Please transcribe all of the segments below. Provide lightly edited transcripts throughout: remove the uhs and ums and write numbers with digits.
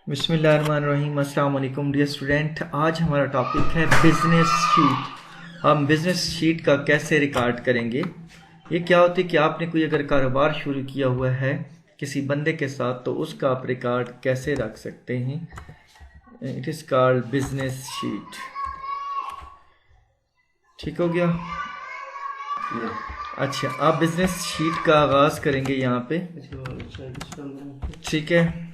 बिस्मिल्लाहिर्रहमानिर्रहीम। अस्सलाम वालेकुम डियर स्टूडेंट। आज हमारा टॉपिक है बिजनेस शीट। हम बिजनेस शीट का कैसे रिकॉर्ड करेंगे। ये क्या होती है कि आपने कोई अगर कारोबार शुरू किया हुआ है किसी बंदे के साथ, तो उसका आप रिकॉर्ड कैसे रख सकते हैं। It is called business sheet. ठीक हो गया। अच्छा, आप बिजनेस शीट का आगाज़ करेंगे यहाँ पे। ठीक है।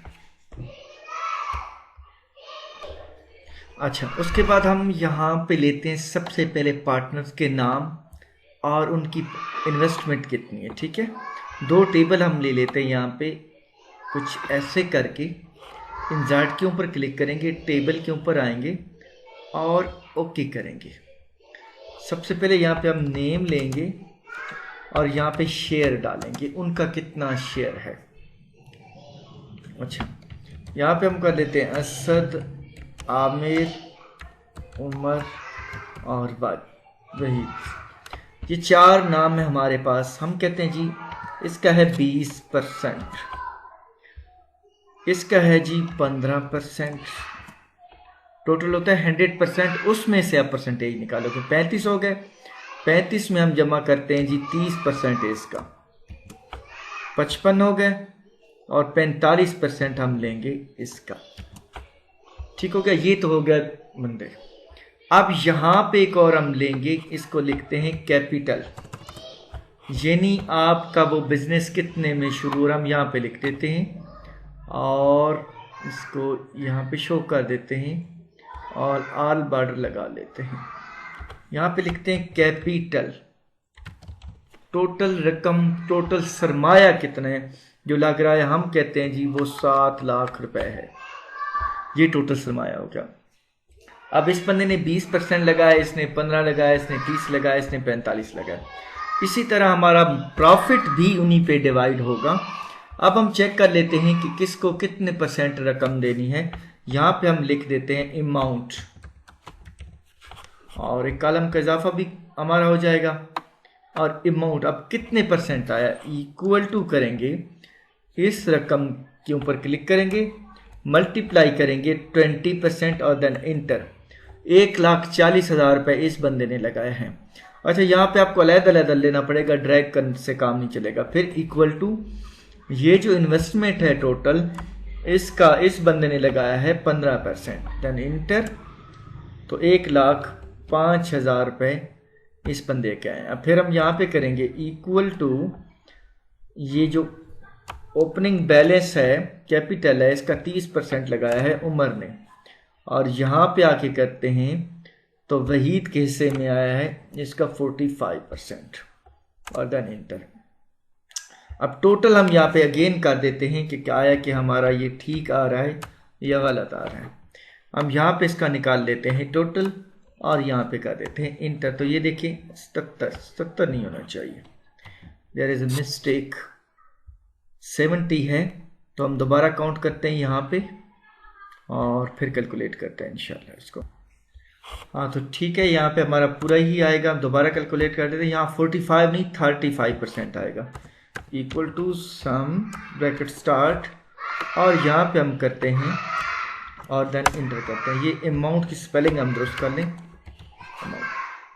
अच्छा, उसके बाद हम यहाँ पे लेते हैं सबसे पहले पार्टनर्स के नाम और उनकी इन्वेस्टमेंट कितनी है। ठीक है, दो टेबल हम ले लेते हैं यहाँ पे कुछ ऐसे करके। इंसर्ट के ऊपर क्लिक करेंगे, टेबल के ऊपर आएंगे और ओके करेंगे। सबसे पहले यहाँ पे हम नेम लेंगे और यहाँ पे शेयर डालेंगे, उनका कितना शेयर है। अच्छा, यहाँ पे हम कर लेते हैं असद, आमिर, उमर और वहीद। ये चार नाम है हमारे पास। हम कहते हैं जी इसका है 20%, इसका है जी 15%। टोटल होता है 100%। उसमें से आप परसेंटेज निकालोगे, 35 हो गए। 35 में हम जमा करते हैं जी 30% का, 55 हो गए। और 45% हम लेंगे इसका। ठीक हो गया। ये तो हो गया बंदे। अब यहाँ पे एक और हम लेंगे, इसको लिखते हैं कैपिटल, यानी आपका वो बिजनेस कितने में शुरू हो रहा, हम यहाँ पे लिख देते हैं और इसको यहाँ पे शो कर देते हैं और ऑल बॉर्डर लगा लेते हैं। यहाँ पे लिखते हैं कैपिटल, टोटल रकम, टोटल सरमाया कितना है जो लग रहा है। हम कहते हैं जी वो 7 लाख रुपए है। ये टोटल सरमाया हो गया। अब इस बंदे ने 20% लगाया, इसने 15 लगाया, इसने 30 लगाया, इसने 45 लगाया। इसी तरह हमारा प्रॉफिट भी उन्हीं पे डिवाइड होगा। अब हम चेक कर लेते हैं कि किसको कितने परसेंट रकम देनी है। यहाँ पे हम लिख देते हैं अमाउंट और एक कॉलम का इजाफा भी हमारा हो जाएगा। और अमाउंट अब कितने परसेंट आया, इक्वल टू करेंगे, इस रकम के ऊपर क्लिक करेंगे, मल्टीप्लाई करेंगे 20% और देन इंटर। 1,40,000 रुपये इस बंदे ने लगाए हैं। अच्छा, यहाँ पे आपको अलग-अलग लेना पड़ेगा, ड्रैग करने से काम नहीं चलेगा। फिर इक्वल टू ये जो इन्वेस्टमेंट है टोटल, इसका इस बंदे ने लगाया है 15%, देन इंटर। तो 1,05,000 रुपये इस बंदे के आए। अब फिर हम यहाँ पे करेंगे इक्वल टू ये जो ओपनिंग बैलेंस है, कैपिटल है, इसका 30% लगाया है उमर ने। और यहाँ पे आके करते हैं तो वहीद के हिस्से में आया है इसका 45% और देन इंटर। अब टोटल हम यहाँ पे अगेन कर देते हैं कि क्या आया, कि हमारा ये ठीक आ रहा है या गलत आ रहा है। हम यहाँ पे इसका निकाल लेते हैं टोटल और यहाँ पे कर देते हैं इंटर। तो ये देखिए 77 नहीं होना चाहिए, देयर इज अ मिस्टेक, 70 है। तो हम दोबारा काउंट करते हैं यहाँ पे और फिर कैलकुलेट करते हैं इंशाल्लाह इसको। हाँ, तो ठीक है, यहाँ पे हमारा पूरा ही आएगा। हम दोबारा कैलकुलेट कर देते हैं। यहाँ 45 नहीं 35% आएगा। Equal to sum bracket start और यहाँ पे हम करते हैं और देन इंटर करते हैं। ये अमाउंट की स्पेलिंग हम दुरुस्त कर लें।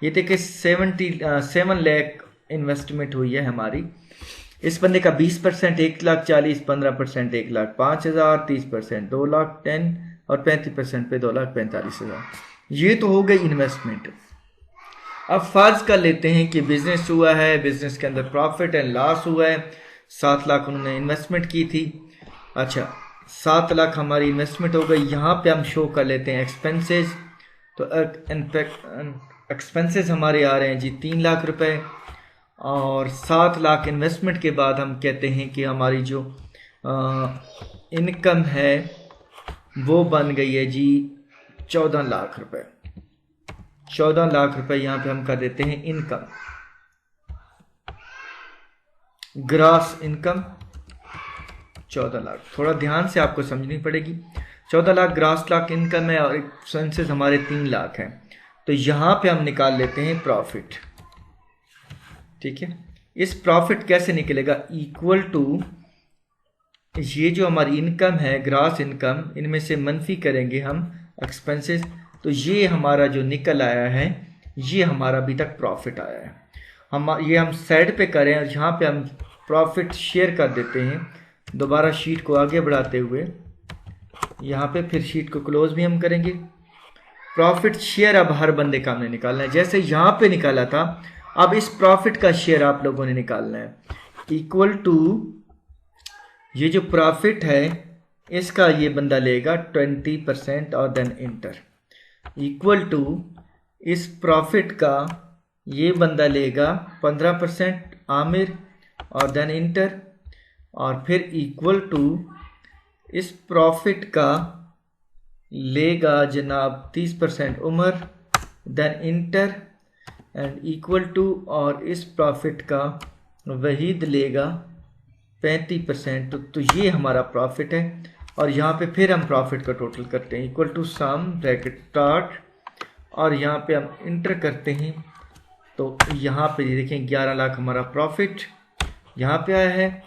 ये देखिए 7 लाख इन्वेस्टमेंट हुई है हमारी। इस बंदे का 20% 1,40,000, 15% 1,05,000, 30% 2,10,000 और 35% पे 2,45,000। ये तो हो गई इन्वेस्टमेंट। अब फर्ज कर लेते हैं कि बिजनेस हुआ है, बिजनेस के अंदर प्रॉफिट एंड लॉस हुआ है। 7 लाख उन्होंने इन्वेस्टमेंट की थी। अच्छा, 7 लाख हमारी इन्वेस्टमेंट हो गई। यहाँ पे हम शो कर लेते हैं एक्सपेंसेस। तो एक्सपेंसेस हमारे आ रहे हैं जी 3 लाख रुपए। और 7 लाख इन्वेस्टमेंट के बाद हम कहते हैं कि हमारी जो इनकम है वो बन गई है जी 14 लाख रुपए। 14 लाख रुपए यहाँ पे हम कर देते हैं इनकम, ग्रॉस इनकम 14 लाख। थोड़ा ध्यान से आपको समझनी पड़ेगी। 14 लाख ग्रॉस लाख इनकम है और एक्सपेंसेस हमारे 3 लाख हैं। तो यहाँ पे हम निकाल लेते हैं प्रॉफिट। ठीक है, इस प्रॉफिट कैसे निकलेगा, इक्वल टू ये जो हमारी इनकम है, ग्रॉस इनकम, इनमें से मनफी करेंगे हम एक्सपेंसेस, तो ये हमारा जो निकल आया है, ये हमारा अभी तक प्रॉफिट आया है। हम साइड पे करें और यहाँ पे हम प्रॉफिट शेयर कर देते हैं। दोबारा शीट को आगे बढ़ाते हुए यहाँ पे फिर शीट को क्लोज भी हम करेंगे। प्रॉफिट शेयर अब हर बंदे का हमने निकालना है, जैसे यहाँ पे निकाला था, अब इस प्रॉफिट का शेयर आप लोगों ने निकालना है। इक्वल टू ये जो प्रॉफिट है इसका ये बंदा लेगा 20% और देन इंटर, इक्वल टू इस प्रॉफिट का ये बंदा लेगा 15% आमिर और देन इंटर, और फिर इक्वल टू इस प्रॉफिट का लेगा जनाब 30% उमर, then enter and equal to, और इस प्रॉफिट का वहीद लेगा 35%। तो ये हमारा प्रॉफिट है। और यहाँ पे फिर हम प्रॉफिट का टोटल करते हैं, equal to sum bracket start, और यहाँ पे हम इंटर करते हैं। तो यहाँ पे देखें 11 लाख हमारा प्रॉफिट यहाँ पे आया है,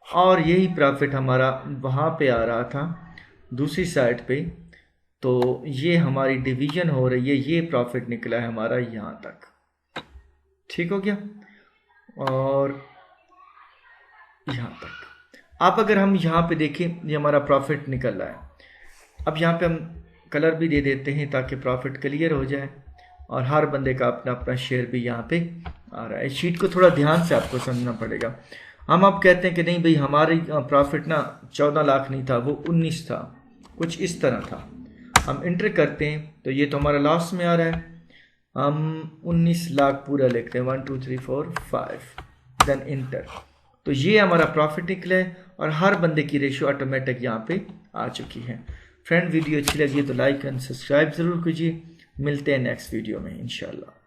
और यही प्रॉफिट हमारा वहाँ पे आ रहा था दूसरी साइड पे। तो ये हमारी डिवीजन हो रही है, ये प्रॉफिट निकला है हमारा यहाँ तक। ठीक हो गया। और यहाँ तक अब अगर हम यहाँ पे देखें, ये हमारा प्रॉफिट निकल रहा है। अब यहाँ पे हम कलर भी दे देते हैं ताकि प्रॉफिट क्लियर हो जाए, और हर बंदे का अपना अपना शेयर भी यहाँ पे आ रहा है। शीट को थोड़ा ध्यान से आपको समझना पड़ेगा। हम अब कहते हैं कि नहीं भाई हमारी प्रॉफिट ना 14 लाख नहीं था, वो 19 था, कुछ इस तरह था। हम इंटर करते हैं तो ये तो हमारा लॉस में आ रहा है। हम 19 लाख पूरा लिखते हैं, 1 2 3 4 5, देन इंटर। तो ये हमारा प्रॉफिट निकला है, और हर बंदे की रेशियो ऑटोमेटिक यहाँ पे आ चुकी है। फ्रेंड, वीडियो अच्छी लगी तो लाइक एंड सब्सक्राइब ज़रूर कीजिए। मिलते हैं नेक्स्ट वीडियो में इंशाल्लाह।